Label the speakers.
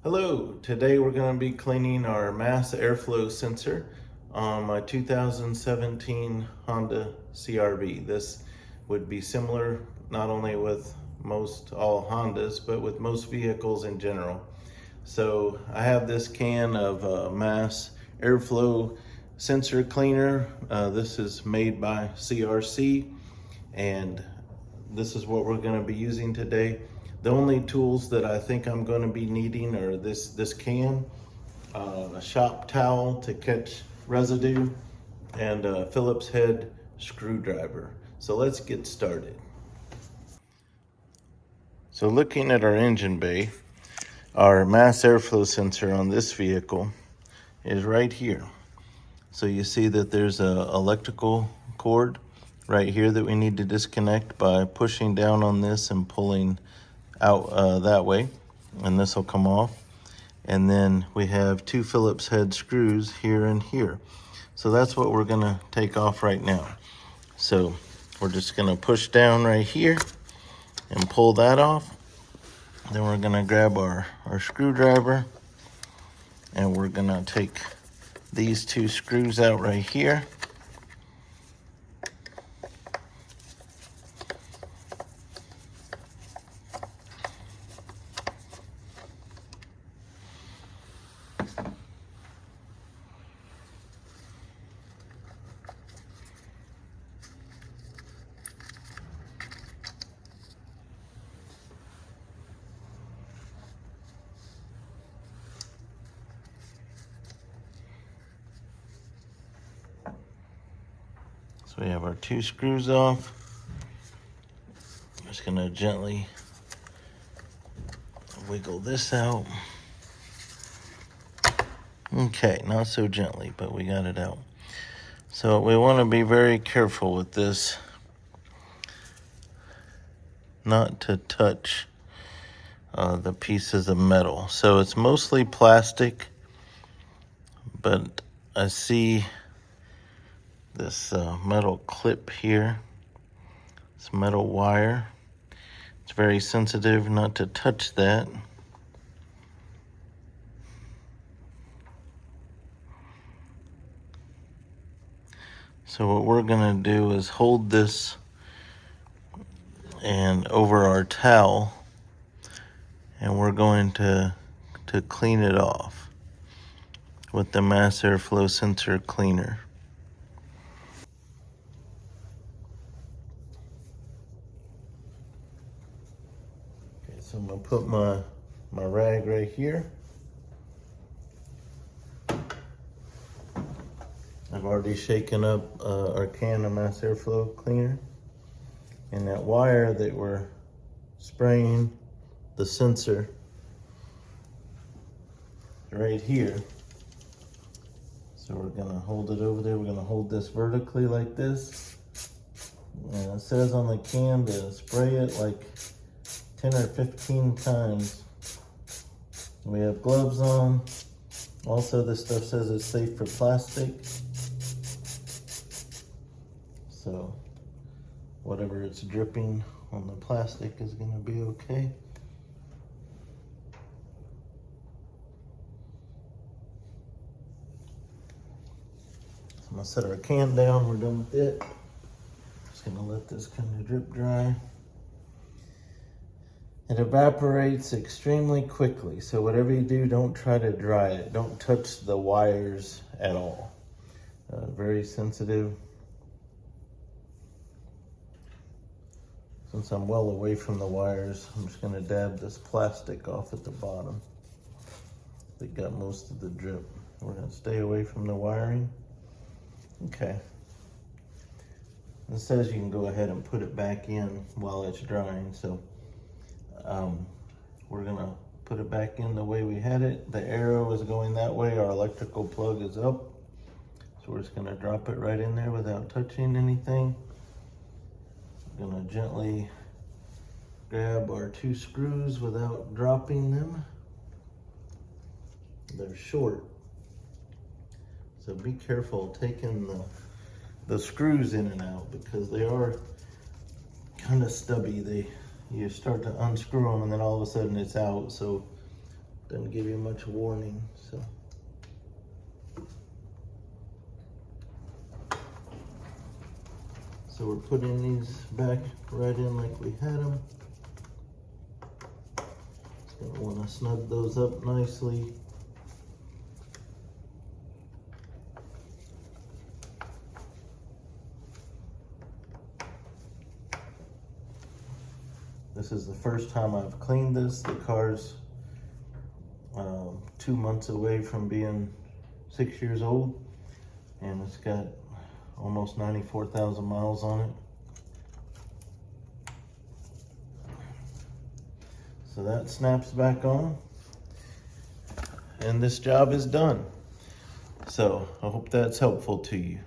Speaker 1: Hello, today we're going to be cleaning our mass airflow sensor on my 2017 Honda CRV. This would be similar not only with all Hondas, but with most vehicles in general. So I have this can of mass airflow sensor cleaner. This is made by CRC, and this is what we're going to be using today. The only tools that I think I'm going to be needing are this can, a shop towel to catch residue, and a Phillips head screwdriver. So let's get started. So looking at our engine bay, our mass airflow sensor on this vehicle is right here. So you see that there's an electrical cord right here that we need to disconnect by pushing down on this and pulling out that way, and this will come off. And then we have two Phillips head screws here and here. So that's what we're gonna take off right now. So we're just gonna push down right here and pull that off. Then we're gonna grab our screwdriver, and we're gonna take these two screws out right here. So we have our two screws off. I'm just gonna gently wiggle this out. Okay, not so gently, but we got it out. So we want to be very careful with this, not to touch the pieces of metal. So it's mostly plastic, but I see this metal clip here. It's metal wire. It's very sensitive not to touch that. So what we're gonna do is hold this and over our towel, and we're going to clean it off with the mass airflow sensor cleaner. Okay, so I'm gonna put my rag right here. I've already shaken up our can of mass airflow cleaner, and that wire that we're spraying the sensor right here. So we're gonna hold it over there. We're gonna hold this vertically like this. And it says on the can to spray it like 10 or 15 times. We have gloves on. Also, this stuff says it's safe for plastic. So whatever it's dripping on the plastic is gonna be okay. So I'm gonna set our can down, we're done with it. Just gonna let this kind of drip dry. It evaporates extremely quickly, so whatever you do, don't try to dry it. Don't touch the wires at all. Very sensitive. Since I'm well away from the wires, I'm just gonna dab this plastic off at the bottom that got most of the drip. We're gonna stay away from the wiring. Okay. It says you can go ahead and put it back in while it's drying, so we're gonna put it back in the way we had it. The arrow is going that way, our electrical plug is up. So we're just gonna drop it right in there without touching anything. I'm gonna gently grab our two screws without dropping them. They're short, so be careful taking the screws in and out because they are kind of stubby. You start to unscrew them and then all of a sudden it's out. So Doesn't give you much warning, so we're putting these back right in like we had them. Just gonna want to snug those up nicely. This is the first time I've cleaned this. The car's 2 months away from being 6 years old, and it's got almost 94,000 miles on it. So that snaps back on, and this job is done. So I hope that's helpful to you.